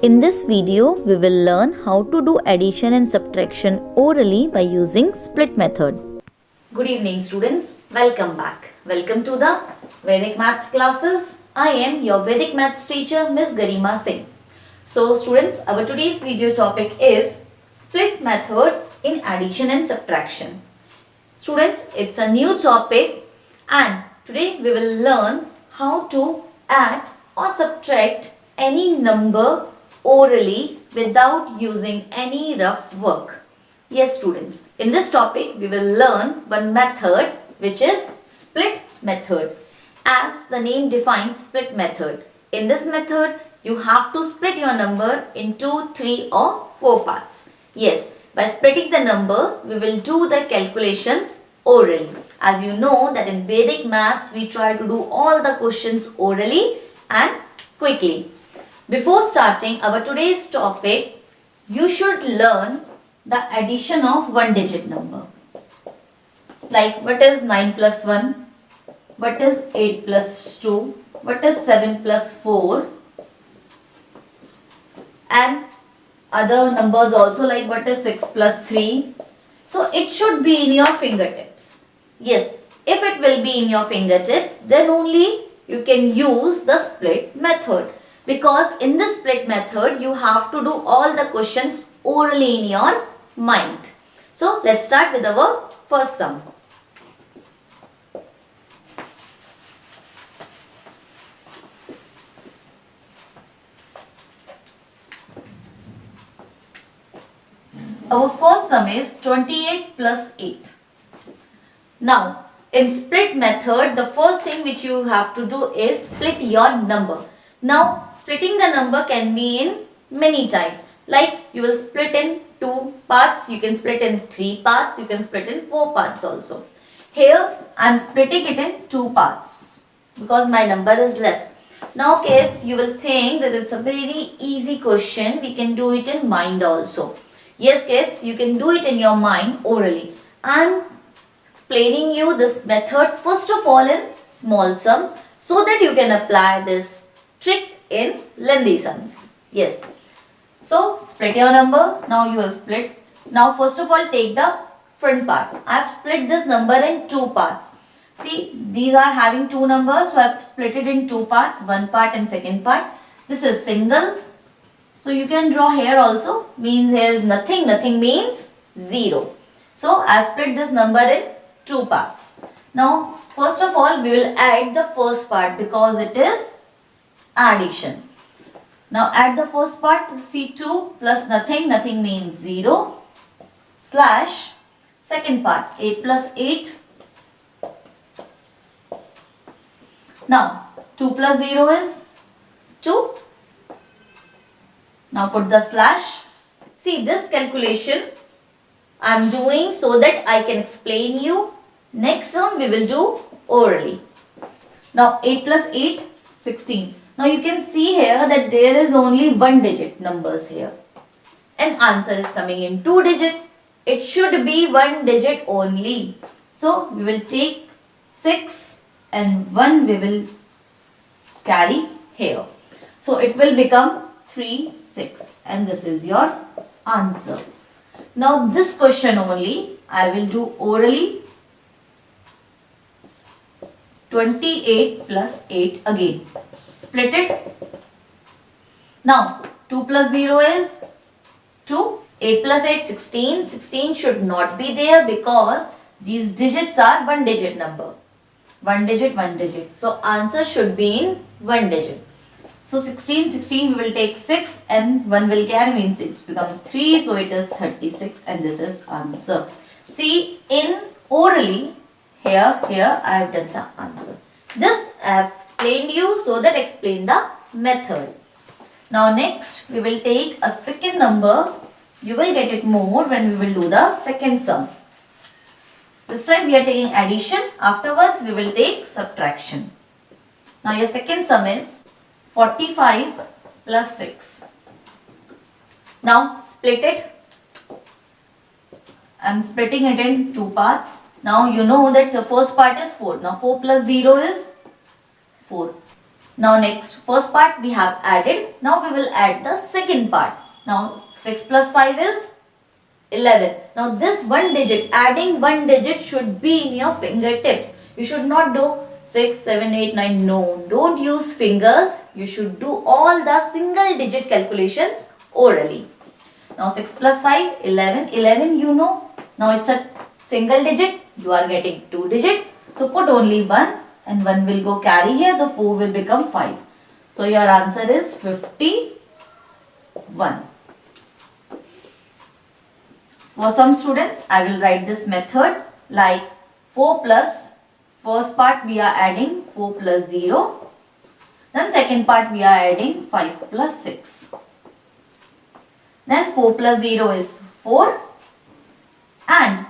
In this video, we will learn how to do addition and subtraction orally by using split method. Good evening students, welcome back. Welcome to the Vedic Maths classes. I am your Vedic Maths teacher Miss Garima Singh. So students, our today's video topic is split method in addition and subtraction. Students, it's a new topic and today we will learn how to add or subtract any number orally without using any rough work. Yes students, in this topic we will learn one method which is split method. As the name defines split method. In this method you have to split your number into 3 or 4 parts. Yes, by splitting the number we will do the calculations orally. As you know that in Vedic maths we try to do all the questions orally and quickly. Before starting our today's topic, you should learn the addition of one digit number. Like what is 9 plus 1, what is 8 plus 2, what is 7 plus 4 and other numbers also like what is 6 plus 3. So it should be in your fingertips. Yes, if it will be in your fingertips, then only you can use the split method. Because in the split method, you have to do all the questions orally in your mind. So let's start with our first sum. Our first sum is 28 plus 8. Now, in split method, the first thing which you have to do is split your number. Now, splitting the number can be in many types. Like you will split in 2 parts, you can split in 3 parts, you can split in 4 parts also. Here, I am splitting it in 2 parts because my number is less. Now kids, you will think that it's a very easy question. We can do it in mind also. Yes kids, you can do it in your mind orally. I am explaining you this method first of all in small sums so that you can apply this trick in lengthy sums. Yes. So split your number. Now you have split. Now first of all take the front part. I have split this number in 2 parts. See, these are having 2 numbers. So I have split it in 2 parts. One part and second part. This is single. So you can draw here also. Means here is nothing. Nothing means 0. So I have split this number in 2 parts. Now first of all we will add the first part because it is addition. Now add the first part. See 2 plus nothing. Nothing means 0. Slash second part 8 plus 8. Now 2 plus 0 is 2. Now put the slash. See this calculation I am doing so that I can explain you. Next sum we will do orally. Now 8 plus 8, 16. Now you can see here that there is only 1 digit numbers here. And answer is coming in 2 digits. It should be 1 digit only. So we will take 6 and 1 we will carry here. So it will become 3, 6 and this is your answer. Now this question only I will do orally. 28 plus 8 again. Split it. Now 2 plus 0 is 2. 8 plus 8, 16. 16 should not be there because these digits are 1 digit number. 1 digit, 1 digit. So answer should be in 1 digit. So 16 we will take 6 and 1 will carry means it become 3. So it is 36 and this is answer. See in orally here I have done the answer. This I have explained you so that explain the method. Now next we will take a second number. You will get it more when we will do the second sum. This time we are taking addition. Afterwards we will take subtraction. Now your second sum is 45 plus 6. Now split it. I am splitting it in 2 parts. Now you know that the first part is 4. Now 4 plus 0 is 4. Now next, first part we have added. Now we will add the second part. Now 6 plus 5 is 11. Now this one digit, adding one digit should be in your fingertips. You should not do 6, 7, 8, 9. No, don't use fingers. You should do all the single digit calculations orally. Now 6 plus 5, 11. 11 you know. Now it's a single digit. You are getting 2 digit. So put only 1 and 1 will go carry here. The 4 will become 5. So your answer is 51. For some students, I will write this method like 4 plus, first part we are adding 4 plus 0. Then second part we are adding 5 plus 6. Then 4 plus 0 is 4 and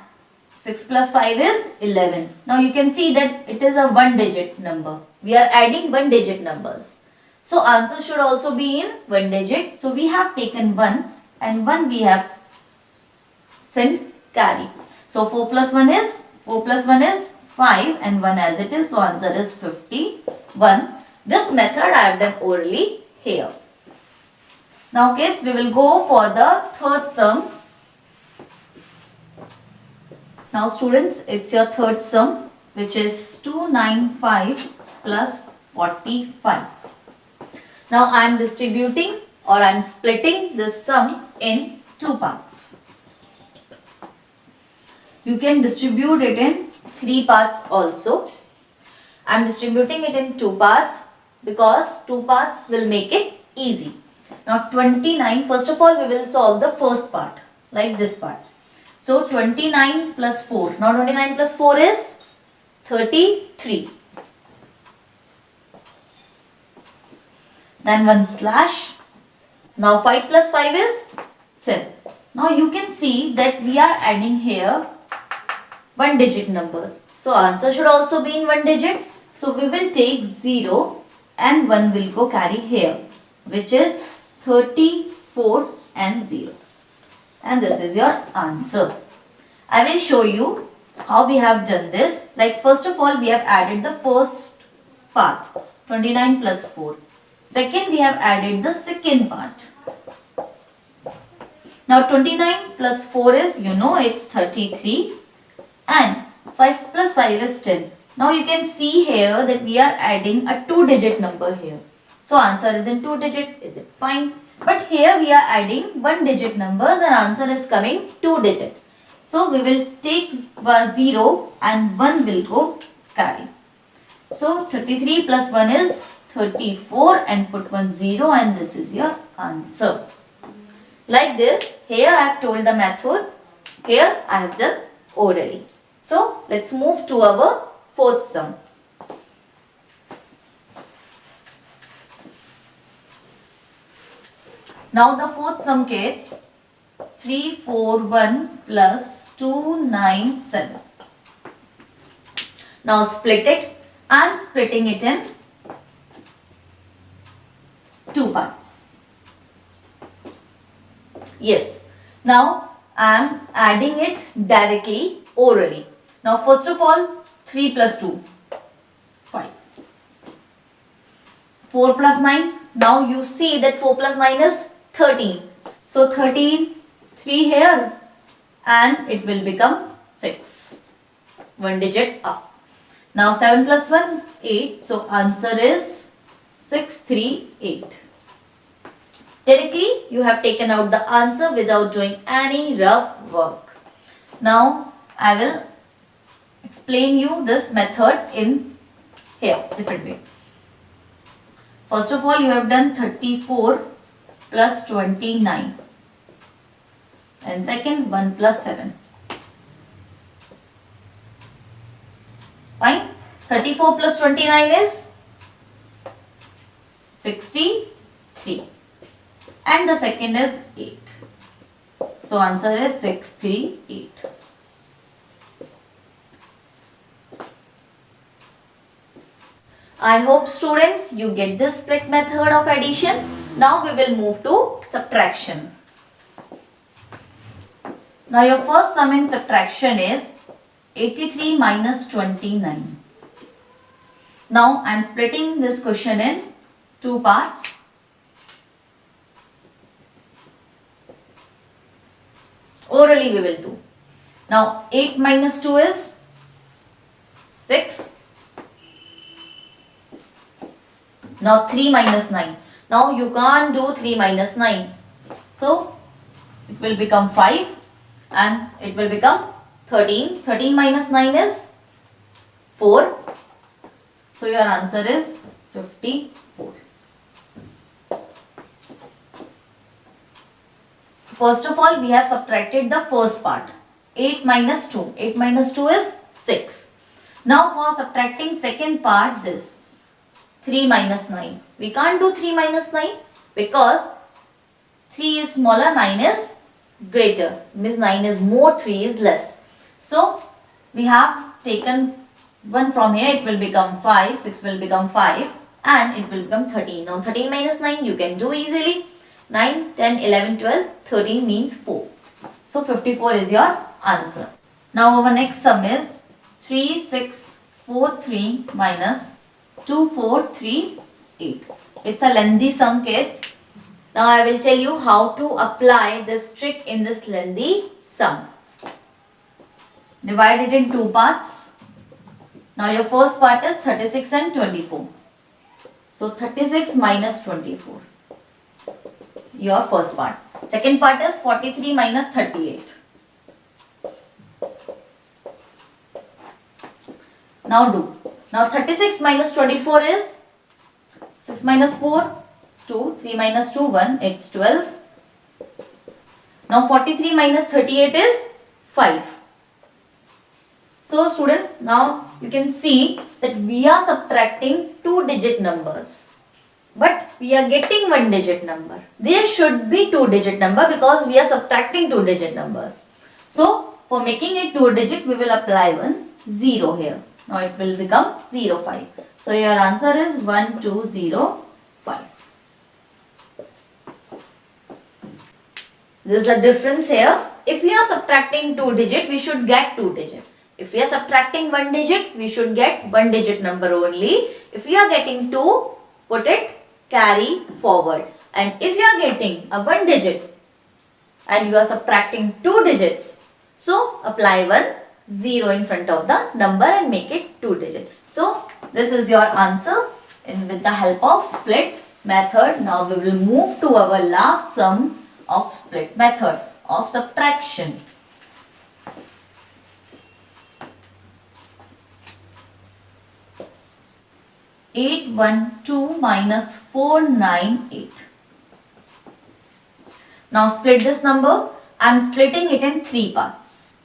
6 plus 5 is 11. Now you can see that it is a one digit number. We are adding one digit numbers. So answer should also be in one digit. So we have taken 1 and 1 we have sent carry. So 4 plus 1 is 5 and 1 as it is. So answer is 51. This method I have done orally here. Now kids, we will go for the third sum. Now students, it's your third sum, which is 295 plus 45. Now I am distributing or I am splitting this sum in two parts. You can distribute it in three parts also. I am distributing it in two parts because two parts will make it easy. Now 29, first of all we will solve the first part like this part. So 29 plus 4. Now 29 plus 4 is 33. Then one slash. Now 5 plus 5 is 10. Now you can see that we are adding here one digit numbers. So answer should also be in one digit. So we will take 0 and 1 will go carry here, which is 34 and 0. And this is your answer. I will show you how we have done this. Like first of all we have added the first part, 29 plus 4. Second we have added the second part. Now 29 plus 4 is, you know, it's 33 and 5 plus 5 is 10. Now you can see here that we are adding a two digit number here. So answer is in two digit. Is it fine? But here we are adding one digit numbers and answer is coming two digit. So we will take 0 and 1 will go carry. So 33 plus 1 is 34 and put 1 0 and this is your answer. Like this, here I have told the method, here I have done orally. So let's move to our fourth sum. Now the fourth sum kids, 341 plus 297. Now split it. I am splitting it in two parts. Yes. Now I am adding it directly orally. Now first of all 3 plus 2, 5. 4 plus 9. Now you see that 4 plus 9 is 13. So 13, 3 here and it will become 6. One digit up. Now 7 plus 1, 8. So answer is 638. Directly you have taken out the answer without doing any rough work. Now I will explain you this method in here different way. First of all you have done 34 plus 29 and second 1 plus 7. Fine. 34 plus 29 is 63 and the second is 8. So answer is 638. I hope students you get this split method of addition. Now we will move to subtraction. Now your first sum in subtraction is 83 minus 29. Now I am splitting this question in two parts. Orally we will do. Now 8 minus 2 is 6. Now 3 minus 9. Now you can't do 3 minus 9. So it will become 5 and it will become 13. 13 minus 9 is 4. So your answer is 54. First of all, we have subtracted the first part. 8 minus 2. 8 minus 2 is 6. Now for subtracting second part, this 3 minus 9. We can't do 3 minus 9 because 3 is smaller, 9 is greater. Means 9 is more, 3 is less. So we have taken 1 from here, it will become 5, 6 will become 5 and it will become 13. Now 13 minus 9 you can do easily. 9, 10, 11, 12, 13 means 4. So 54 is your answer. Now our next sum is 3, 6, 4, 3 minus 2, 4, 3, 8. It's a lengthy sum, kids. Now I will tell you how to apply this trick in this lengthy sum. Divide it in two parts. Now your first part is 36 and 24. So 36 minus 24. Your first part. Second part is 43 minus 38. Now do. Now 36 minus 24 is 6 minus 4, 2, 3 minus 2, 1, it's 12. Now 43 minus 38 is 5. So students, now you can see that we are subtracting 2-digit numbers. But we are getting 1-digit number. There should be 2-digit number because we are subtracting 2-digit numbers. So for making it 2-digit, we will apply one 0 here. Now it will become 05. So your answer is 1205. This is the difference here. If we are subtracting 2-digit, we should get 2-digit. If we are subtracting 1-digit, we should get 1-digit number only. If we are getting 2, put it carry forward. And if you are getting a 1-digit and you are subtracting 2 digits, so apply one 0 in front of the number and make it 2-digit. So this is your answer with the help of split method. Now we will move to our last sum of split method of subtraction. Eight, 1, 2 minus 4, 9, 8. Now split this number. I am splitting it in 3 parts.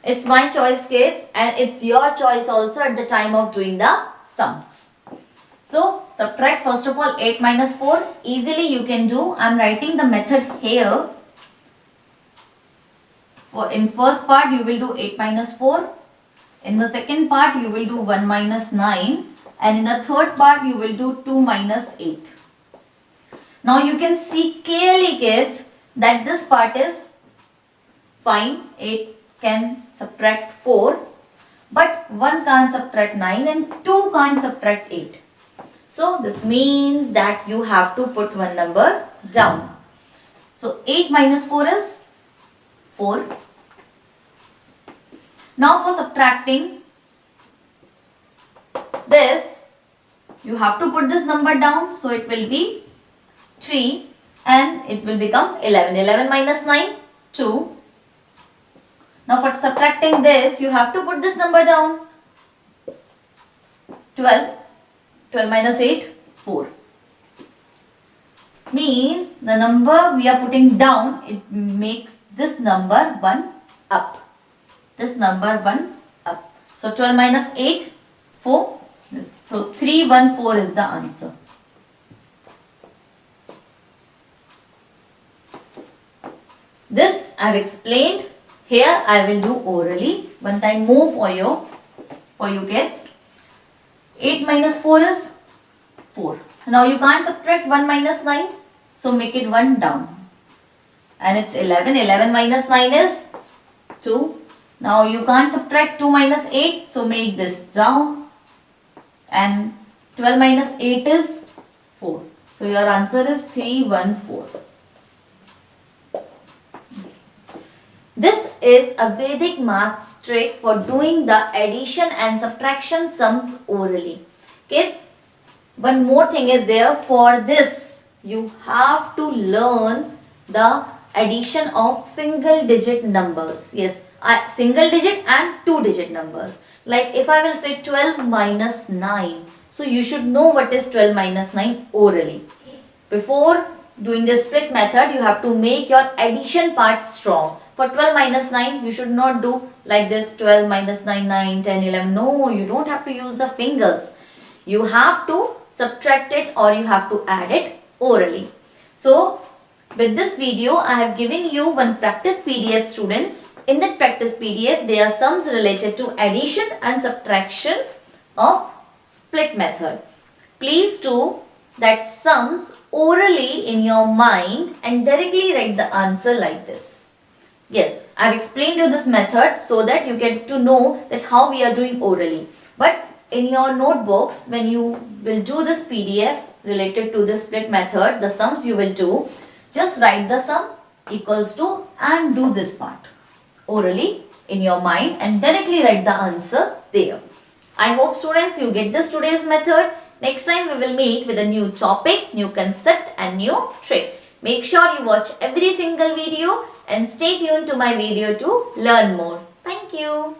It's my choice, kids, and it's your choice also at the time of doing the sums. So subtract first of all 8 minus 4. Easily you can do. I am writing the method here. In first part you will do 8 minus 4. In the second part you will do 1 minus 9. And in the third part you will do 2 minus 8. Now you can see clearly, kids, that this part is fine. 8 can subtract 4. But 1 can't subtract 9 and 2 can't subtract 8. So this means that you have to put one number down. So 8 minus 4 is 4. Now for subtracting this, you have to put this number down. So it will be 3 and it will become 11. 11 minus 9, 2. Now for subtracting this, you have to put this number down. 12. 12 minus 8, 4. Means the number we are putting down, it makes this number 1 up. This number 1 up. So 12 minus 8, 4. So 314 is the answer. This I have explained. Here I will do orally. One time more for you kids. 8 minus 4 is 4. Now you can't subtract 1 minus 9. So make it 1 down. And it's 11. 11 minus 9 is 2. Now you can't subtract 2 minus 8. So make this down. and 12 minus 8 is 4. So your answer is 314. This is a Vedic maths trick for doing the addition and subtraction sums orally. Kids, one more thing is there. For this, you have to learn the addition of single digit numbers. Yes, single digit and two digit numbers. Like if I will say 12 minus 9. So you should know what is 12 minus 9 orally. Before doing the split method, you have to make your addition part strong. For 12 minus 9, you should not do like this 12 minus 9, 9, 10, 11. No, you don't have to use the fingers. You have to subtract it or you have to add it orally. So, with this video, I have given you one practice PDF, students. In that practice PDF, there are sums related to addition and subtraction of split method. Please do that sums orally in your mind and directly write the answer like this. Yes, I have explained you this method so that you get to know that how we are doing orally. But in your notebooks, when you will do this PDF related to the split method, the sums you will do, just write the sum equals to and do this part orally in your mind and directly write the answer there. I hope students you get this today's method. Next time we will meet with a new topic, new concept and new trick. Make sure you watch every single video and stay tuned to my video to learn more. Thank you.